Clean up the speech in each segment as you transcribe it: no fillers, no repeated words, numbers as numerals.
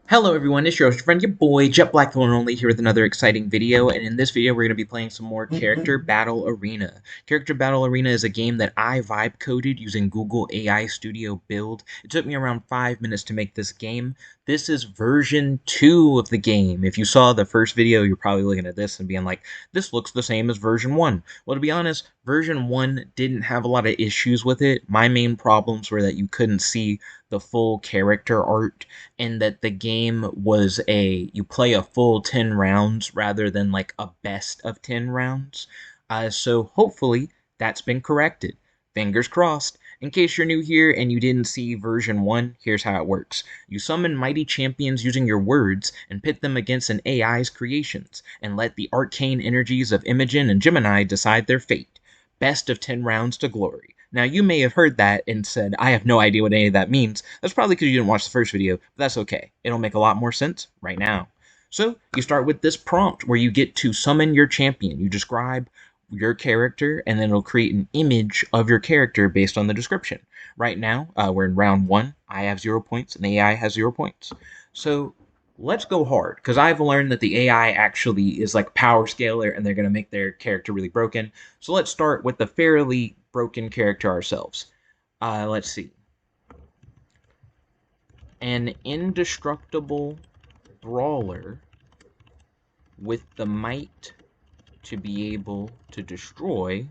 Hello everyone, it's your host, your friend, your boy, Jet Black the One and Only, here with another exciting video, and in this video we're going to be playing some more Character Battle Arena. Character Battle Arena is a game that I vibe coded using Google AI Studio Build. It took me around 5 minutes to make this game. This is version 2 of the game. If you saw the first video, you're probably looking at this and being like, this looks the same as version 1. Well, to be honest, version 1 didn't have a lot of issues with it. My main problems were that you couldn't see the full character art, and that the game was you play a full 10 rounds rather than like a best of 10 rounds. So hopefully that's been corrected. Fingers crossed. In case you're new here and you didn't see version 1, here's how it works. You summon mighty champions using your words and pit them against an AI's creations, and let the arcane energies of Imagen and Gemini decide their fate. Best of 10 rounds to glory. Now, you may have heard that and said, I have no idea what any of that means. That's probably because you didn't watch the first video, but that's okay. It'll make a lot more sense right now. So, you start with this prompt where you get to summon your champion. You describe your character, and then it'll create an image of your character based on the description. Right now, we're in round 1. I have 0 points, and the AI has 0 points. So, let's go hard, because I've learned that the AI actually is like power scaler, and they're going to make their character really broken. So let's start with the fairly broken character ourselves. Let's see. An indestructible brawler with the might to be able to destroy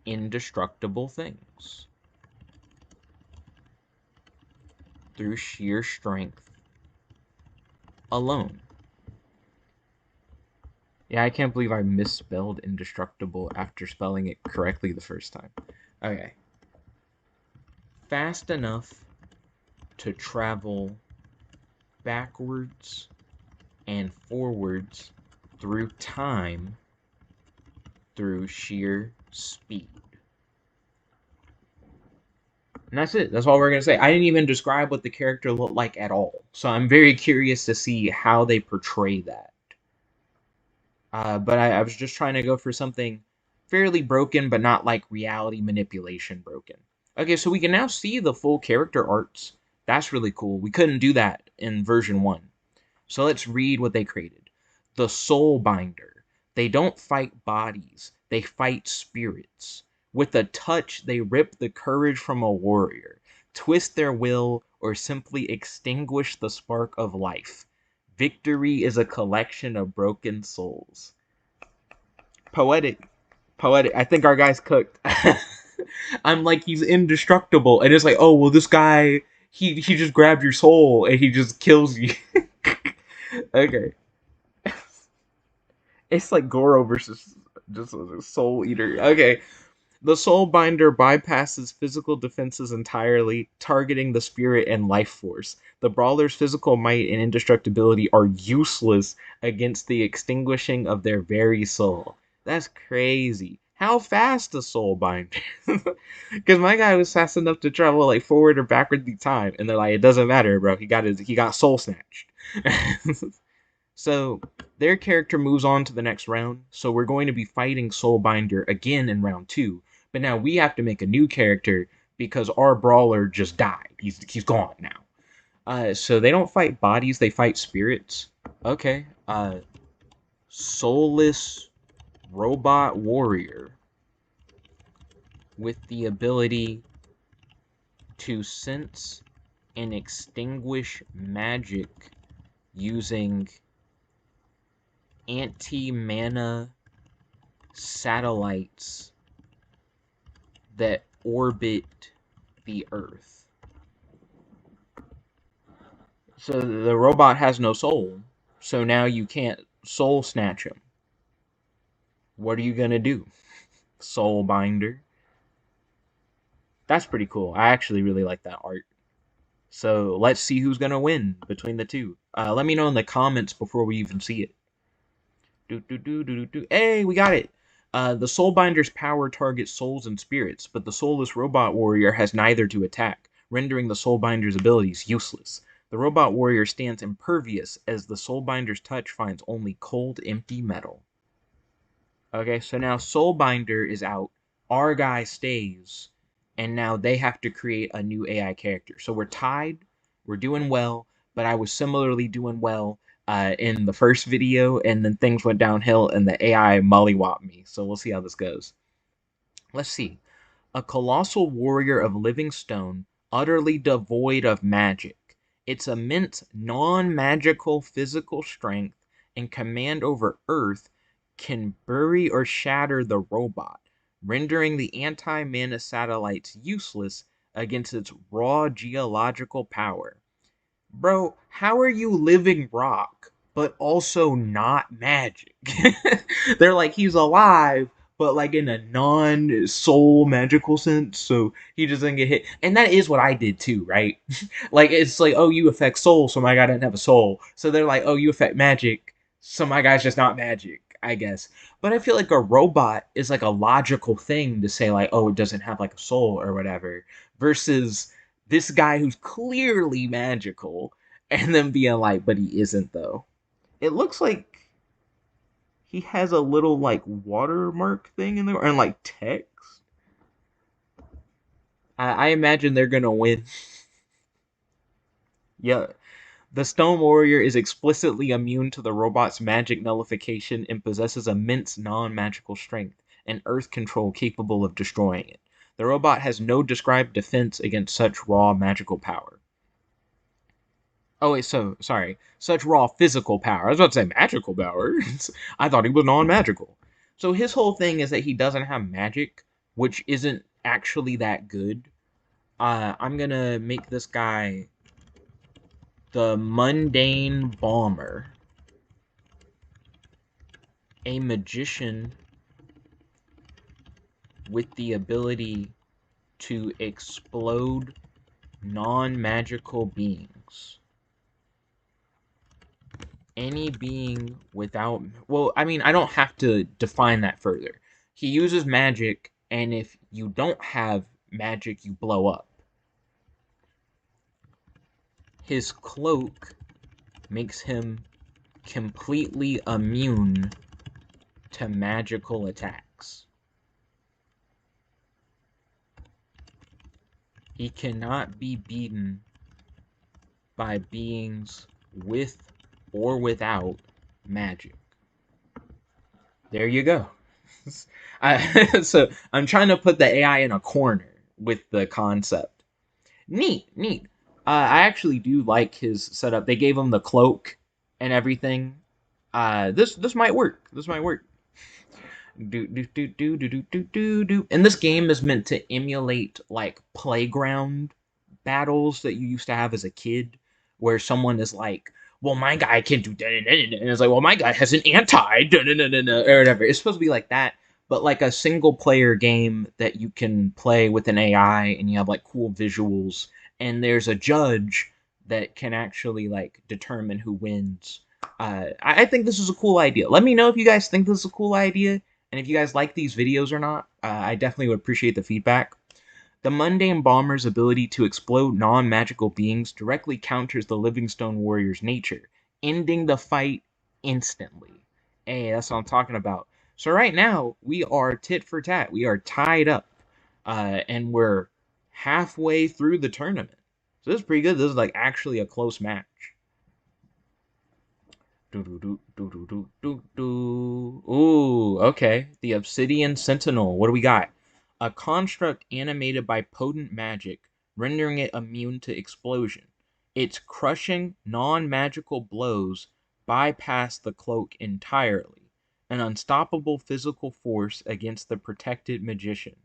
indestructible things through sheer strength alone. Yeah, I can't believe I misspelled indestructible after spelling it correctly the first time. Okay. Fast enough to travel backwards and forwards through time through sheer speed. And that's it. That's all we're going to say. I didn't even describe what the character looked like at all. So I'm very curious to see how they portray that. But I was just trying to go for something fairly broken, but not like reality manipulation broken. Okay, so we can now see the full character arts. That's really cool. We couldn't do that in version 1. So let's read what they created. The Soul Binder. They don't fight bodies, they fight spirits. With a touch, they rip the courage from a warrior, twist their will, or simply extinguish the spark of life. Victory is a collection of broken souls. Poetic. Poetic. I think our guy's cooked. I'm like, he's indestructible. And it's like, oh, well, this guy, he just grabbed your soul and he just kills you. Okay. It's like Goro versus just a soul eater. Okay. The soul binder bypasses physical defenses entirely, targeting the spirit and life force. The brawler's physical might and indestructibility are useless against the extinguishing of their very soul. That's crazy. How fast a soul binder? Because my guy was fast enough to travel like forward or backward through time, and they're like, it doesn't matter, bro. He got soul snatched. So their character moves on to the next round. So we're going to be fighting Soulbinder again in round 2. But now we have to make a new character because our brawler just died. He's gone now. So they don't fight bodies, they fight spirits. Okay. Soulless robot warrior with the ability to sense and extinguish magic using anti-mana satellites that orbit the Earth. So the robot has no soul, so now you can't soul snatch him. What are you gonna do? Soul binder. That's pretty cool. I actually really like that art. So let's see who's gonna win between the two. Let me know in the comments before we even see it. Hey, we got it. The Soulbinder's power targets souls and spirits, but the soulless robot warrior has neither to attack, rendering the Soulbinder's abilities useless. The robot warrior stands impervious as the Soulbinder's touch finds only cold, empty metal. Okay, so now Soulbinder is out, our guy stays, and now they have to create a new AI character. So we're tied, we're doing well, but I was similarly doing well in the first video, and then things went downhill, and the AI mollywopped me. So we'll see how this goes. Let's see. A colossal warrior of living stone, utterly devoid of magic. Its immense non-magical physical strength and command over Earth can bury or shatter the robot, rendering the anti-mana satellites useless against its raw geological power. Bro, how are you living rock, but also not magic? They're like, he's alive, but like in a non soul magical sense, so he just doesn't get hit. And that is what I did too, right? Like, it's like, oh, you affect soul, so my guy doesn't have a soul. So they're like, oh, you affect magic, so my guy's just not magic, I guess. But I feel like a robot is like a logical thing to say, like, oh, it doesn't have like a soul or whatever, versus this guy who's clearly magical and then being like, but he isn't though. It looks like he has a little like watermark thing in there and like text. I imagine they're gonna win. Yeah. The Stone Warrior is explicitly immune to the robot's magic nullification and possesses immense non-magical strength and earth control capable of destroying it. The robot has no described defense against such raw magical power. Oh wait, so sorry. Such raw physical power. I was about to say magical power. I thought he was non-magical. So his whole thing is that he doesn't have magic, which isn't actually that good. I'm gonna make this guy the Mundane Bomber, a magician with the ability to explode non-magical beings. Any being without, well, I mean, I don't have to define that further. He uses magic, and if you don't have magic, you blow up. His cloak makes him completely immune to magical attacks. He cannot be beaten by beings with or without magic. There you go. So I'm trying to put the AI in a corner with the concept. Neat, neat. I actually do like his setup. They gave him the cloak and everything. This might work. This might work. Do do do do do do do do do. And this game is meant to emulate like playground battles that you used to have as a kid, where someone is like, "Well, my guy can do da da da da," and it's like, "Well, my guy has an anti da da da da da," or whatever. It's supposed to be like that, but like a single player game that you can play with an AI, and you have like cool visuals, and there's a judge that can actually like determine who wins. I think this is a cool idea. Let me know if you guys think this is a cool idea, and if you guys like these videos or not. I definitely would appreciate the feedback. The Mundane Bomber's ability to explode non-magical beings directly counters the Livingstone Warrior's nature, ending the fight instantly. Hey, that's what I'm talking about. So right now, we are tit for tat. We are tied up, and we're halfway through the tournament. So this is pretty good. This is like actually a close match. Ooh, okay. The Obsidian Sentinel. What do we got? A construct animated by potent magic, rendering it immune to explosion. Its crushing, non-magical blows bypass the cloak entirely. An unstoppable physical force against the protected magician.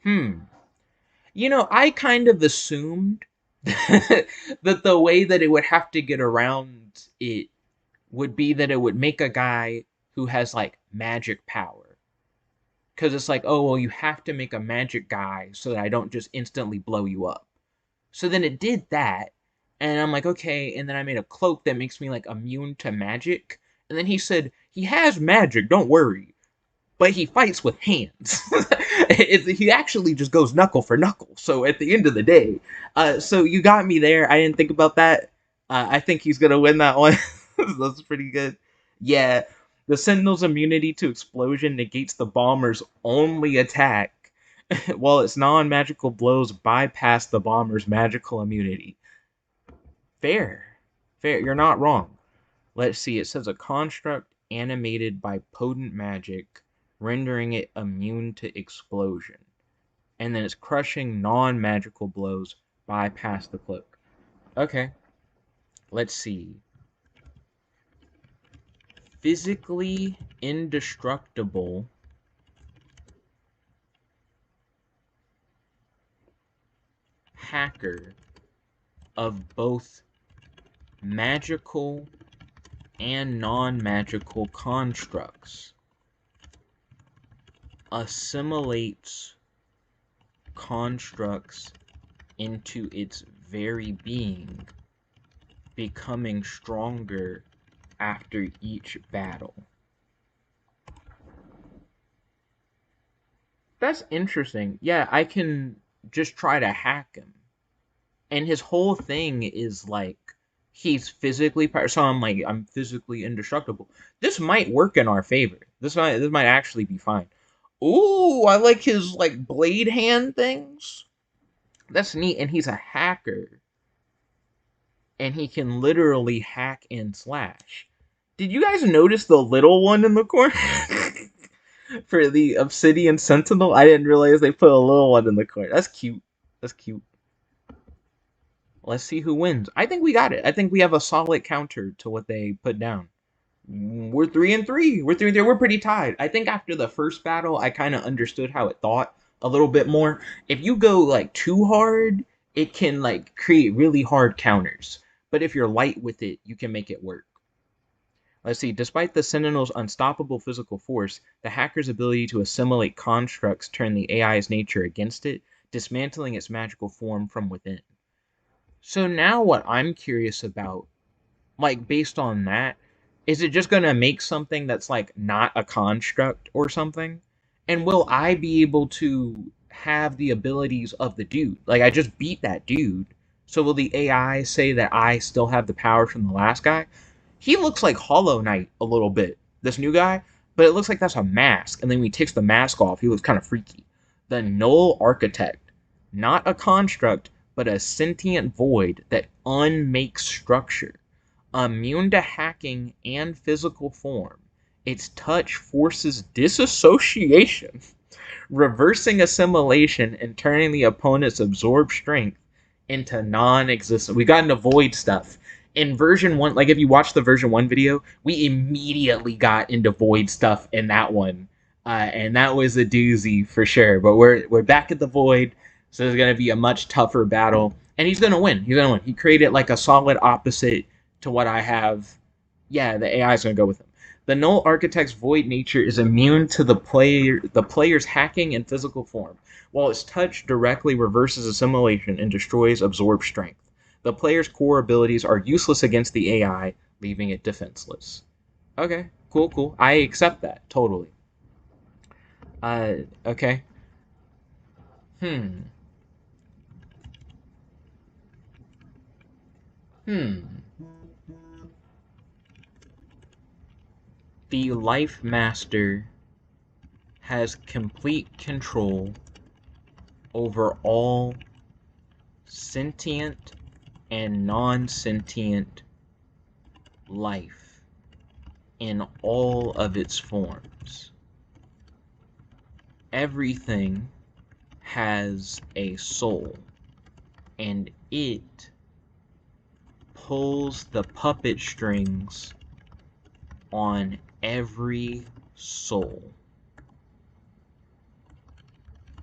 You know, I kind of assumed that the way that it would have to get around it would be that it would make a guy who has like magic power. Because it's like, oh, well, you have to make a magic guy so that I don't just instantly blow you up. So then it did that. And I'm like, okay. And then I made a cloak that makes me like immune to magic. And then he said, he has magic, don't worry, but he fights with hands. He actually just goes knuckle for knuckle. So at the end of the day, so you got me there. I didn't think about that. I think he's gonna win that one. That's pretty good. Yeah, the Sentinel's immunity to explosion negates the bomber's only attack, while its non-magical blows bypass the bomber's magical immunity. Fair. Fair. You're not wrong. Let's see. It says a construct animated by potent magic, rendering it immune to explosion. And then it's crushing non-magical blows bypass the cloak. Okay. Let's see. Physically indestructible hacker of both magical and non-magical constructs, assimilates constructs into its very being, becoming stronger after each battle. That's interesting. Yeah, I can just try to hack him. And his whole thing is like he's physically so I'm physically indestructible. This might work in our favor. This might actually be fine. Ooh, I like his like blade hand things. That's neat. And he's a hacker. And he can literally hack and slash. Did you guys notice the little one in the corner? For the Obsidian Sentinel? I didn't realize they put a little one in the corner. That's cute. That's cute. Let's see who wins. I think we got it. I think we have a solid counter to what they put down. We're 3-3. We're 3-3. We're pretty tied. I think after the first battle, I kind of understood how it thought a little bit more. If you go like too hard, it can like create really hard counters. But if you're light with it, you can make it work. Let's see. Despite the Sentinel's unstoppable physical force, the hacker's ability to assimilate constructs turned the AI's nature against it, dismantling its magical form from within. So now what I'm curious about, like based on that, is it just gonna make something that's like not a construct or something? And will I be able to have the abilities of the dude? Like I just beat that dude. So will the AI say that I still have the power from the last guy? He looks like Hollow Knight a little bit, this new guy, but it looks like that's a mask. And then when he takes the mask off, he looks kind of freaky. The Null Architect, not a construct, but a sentient void that unmakes structure, immune to hacking and physical form. Its touch forces disassociation, reversing assimilation and turning the opponent's absorbed strength into non-existent. We got into void stuff. In version 1, like if you watch the version 1 video, we immediately got into void stuff in that one. And that was a doozy for sure. But we're back at the void, so it's gonna be a much tougher battle. And he's gonna win. He's gonna win. He created like a solid opposite to what I have. Yeah, the AI is gonna go with him. The Null Architect's void nature is immune to the player's hacking and physical form, while its touch directly reverses assimilation and destroys absorbed strength. The player's core abilities are useless against the AI, leaving it defenseless. Okay, cool, cool. I accept that totally. Okay. Hmm. Hmm. The Life Master has complete control over all sentient and non-sentient life in all of its forms. Everything has a soul, and it pulls the puppet strings on every soul.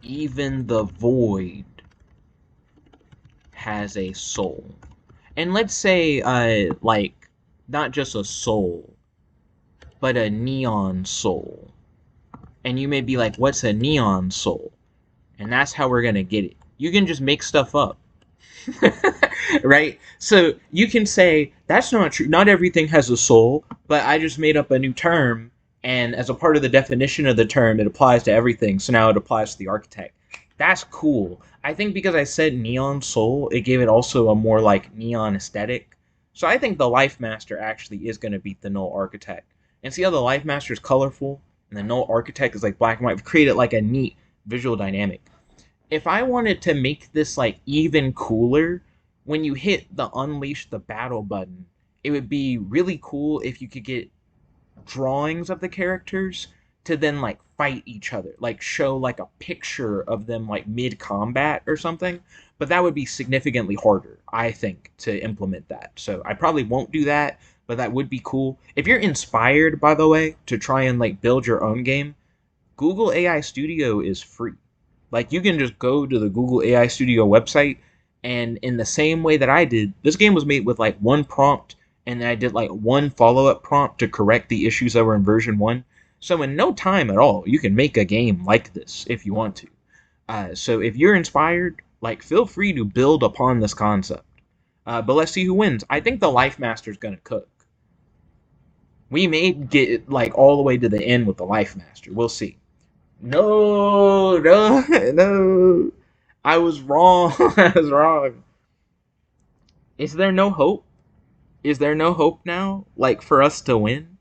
Even the void has a soul. And let's say, like, not just a soul, but a neon soul. And you may be like, what's a neon soul? And that's how we're gonna get it. You can just make stuff up. Right? So you can say, that's not true. Not everything has a soul, but I just made up a new term, and as a part of the definition of the term, it applies to everything. So now it applies to the architect. That's cool. I think because I said neon soul, it gave it also a more like neon aesthetic. So I think the Life Master actually is going to beat the Null Architect. And see how the Life Master is colorful, and the Null Architect is like black and white. We've created like a neat visual dynamic. If I wanted to make this like even cooler, when you hit the unleash the battle button, it would be really cool if you could get drawings of the characters to then like fight each other, like show like a picture of them like mid combat or something. But that would be significantly harder, I think, to implement that. So I probably won't do that, but that would be cool. If you're inspired, by the way, to try and like build your own game, Google AI Studio is free. Like you can just go to the Google AI Studio website, and in the same way that I did, this game was made with like one prompt, and then I did like one follow-up prompt to correct the issues that were in version 1. So in no time at all, you can make a game like this if you want to. So if you're inspired, like feel free to build upon this concept. But let's see who wins. I think the Life Master's gonna cook. We may get like all the way to the end with the Life Master. We'll see. No, no, no. I was wrong. I was wrong. Is there no hope? Is there no hope now? Like for us to win?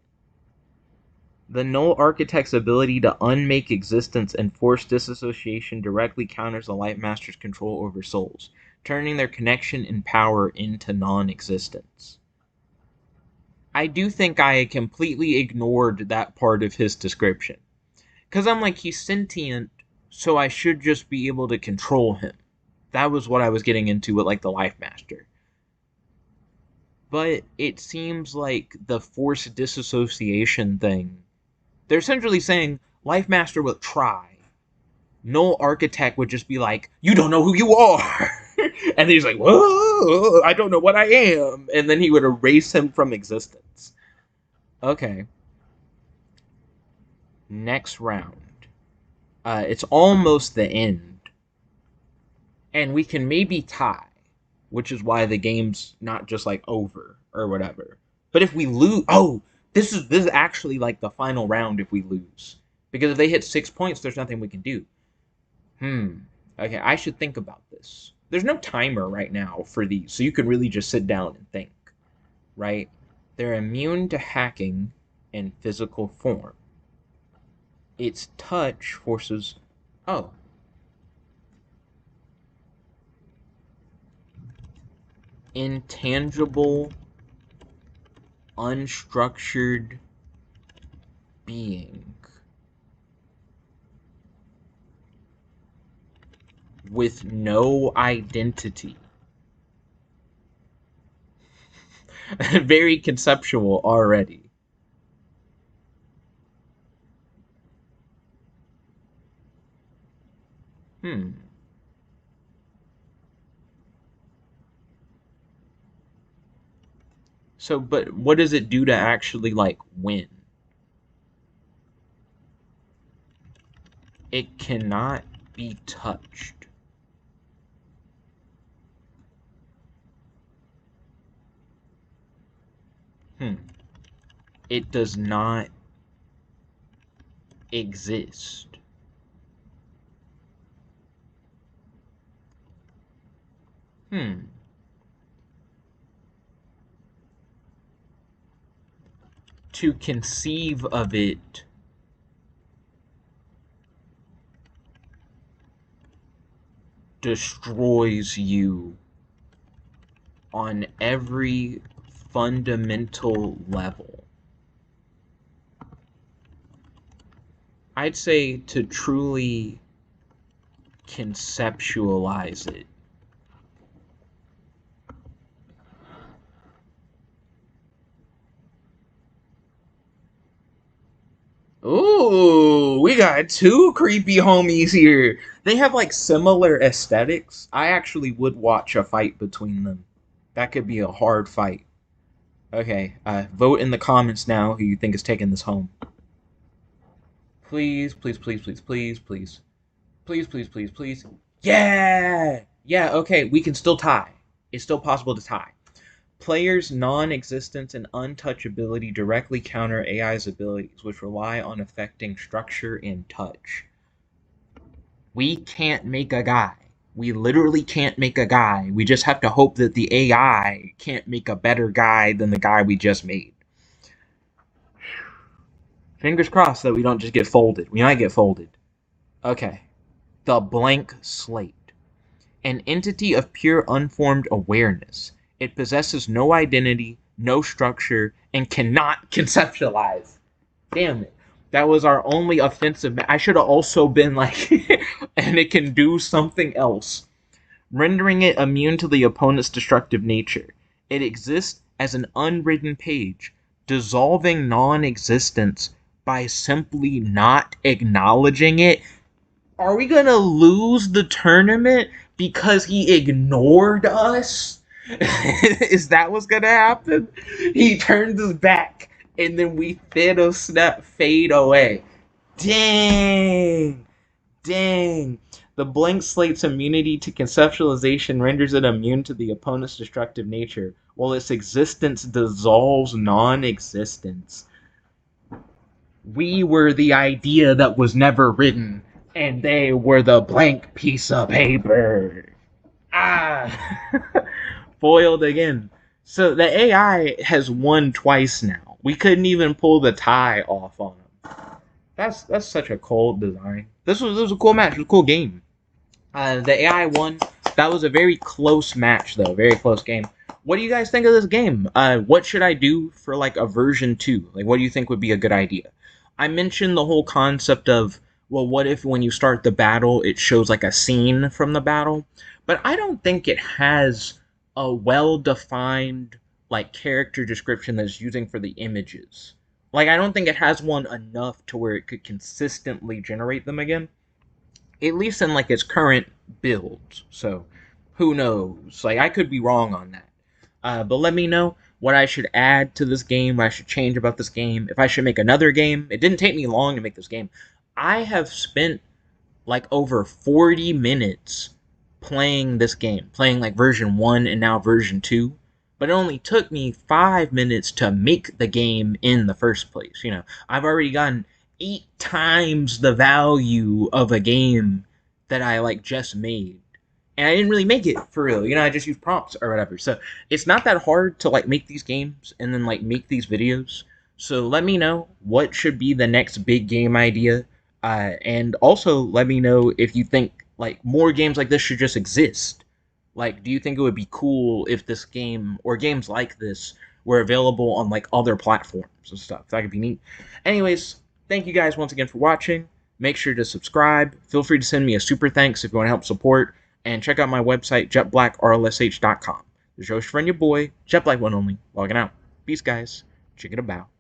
The null architect's ability to unmake existence and force disassociation directly counters the Light Master's control over souls, turning their connection and power into non existence. I do think I completely ignored that part of his description. Because I'm like, he's sentient, so I should just be able to control him. That was what I was getting into with, like, the Life Master. But it seems like the forced disassociation thing, they're essentially saying Life Master will try. Null Architect would just be like, you don't know who you are! And then he's like, whoa, I don't know what I am! And then he would erase him from existence. Okay. Next round. It's almost the end. And we can maybe tie, which is why the game's not just like over or whatever. But if we lose, oh, this is actually like the final round if we lose, because if they hit 6 points, there's nothing we can do. Okay, I should think about this. There's no timer right now for these, so you can really just sit down and think, right? They're immune to hacking in physical form. Its touch forces. Oh, intangible, unstructured being with no identity. Very conceptual already. Hmm. So, but what does it do to actually like win? It cannot be touched. Hmm. It does not exist. Hmm. To conceive of it destroys you on every fundamental level. I'd say to truly conceptualize it. Ooh, we got two creepy homies here. They have like similar aesthetics. I actually would watch a fight between them. That could be a hard fight. Okay, vote in the comments now who you think is taking this home. Please, please, please, please, please, please. Please, please, please, please. Yeah! Yeah, okay, we can still tie. It's still possible to tie. Players' non-existence and untouchability directly counter AI's abilities, which rely on affecting structure and touch. We can't make a guy. We literally can't make a guy. We just have to hope that the AI can't make a better guy than the guy we just made. Fingers crossed that we don't just get folded. We might get folded. Okay. The blank slate. an entity of pure unformed awareness. It possesses no identity, no structure, and cannot conceptualize. Damn it. That was our only offensive. I should have also been like, and it can do something else, rendering it immune to the opponent's destructive nature. It exists as an unwritten page, dissolving non existence by simply not acknowledging it. Are we gonna lose the tournament because he ignored us? Is that what's gonna happen? He turns his back and then we Thanos snap fade away. Dang! Dang! The blank slate's immunity to conceptualization renders it immune to the opponent's destructive nature, while its existence dissolves non existence. We were the idea that was never written, and they were the blank piece of paper. Ah! Foiled again. So the AI has won twice now. We couldn't even pull the tie off on him. That's such a cold design. This was a cool match. It was a cool game. The AI won. That was a very close match, though. Very close game. What do you guys think of this game? What should I do for like a version 2? Like, what do you think would be a good idea? I mentioned the whole concept of, well, what if when you start the battle, it shows like a scene from the battle? But I don't think it has a well-defined like character description that's using for the images. Like, I don't think it has one enough to where it could consistently generate them again, at least in like its current build. So who knows? Like, I could be wrong on that. But let me know what I should add to this game, what I should change about this game, if I should make another game. It didn't take me long to make this game. I have spent like over 40 minutes playing this game, playing like version 1 and now version 2. But it only took me 5 minutes to make the game in the first place. You know, I've already gotten 8 times the value of a game that I like just made. And I didn't really make it for real. You know, I just used prompts or whatever. So it's not that hard to like make these games and then like make these videos. So let me know what should be the next big game idea. And also let me know if you think like more games like this should just exist. Like, do you think it would be cool if this game or games like this were available on like other platforms and stuff? That could be neat. Anyways, thank you guys once again for watching. Make sure to subscribe. Feel free to send me a super thanks if you want to help support. And check out my website, jetblackrlsh.com. This is your friend, your boy, JetBlack One Only, logging out. Peace, guys. Check it about.